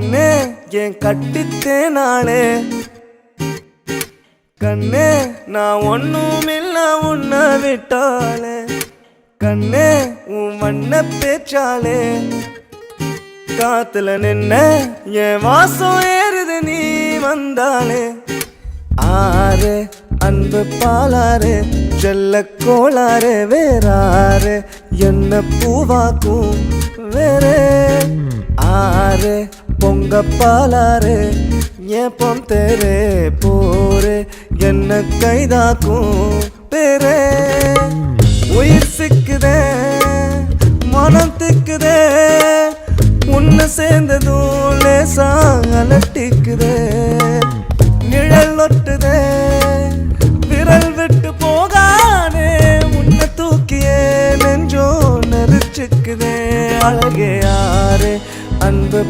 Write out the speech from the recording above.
கண்ணே ஏன் கட்டித்தேனாளே கண்ணே நான் ஒண்ணுமில்ல உன்னை விட்டாளே கண்ணே உன் வண்ண பேச்சாலே காத்துல நின்ன என் வாசம் ஏறுது நீ வந்தாளே ஆறு அன்பு பாலாறு செல்ல கோளாறு வேறாறு என்ன பூவாக்கும் வேறே ஆறு பொங்க பாலாறு ஏன் பொந்தேரே போரே என்ன கைதாக்கும் பேரே உயிர் சிக்குதே மனம் திக்குதே உன்னை சேர்ந்ததும் லேசா அலட்டிக்குதே நிழல் ஒட்டுதே விரல் விட்டு போகானே உன்னை தூக்கியே நெஞ்சோ நெரிச்சுக்குதே அழகே யாரு அன்பு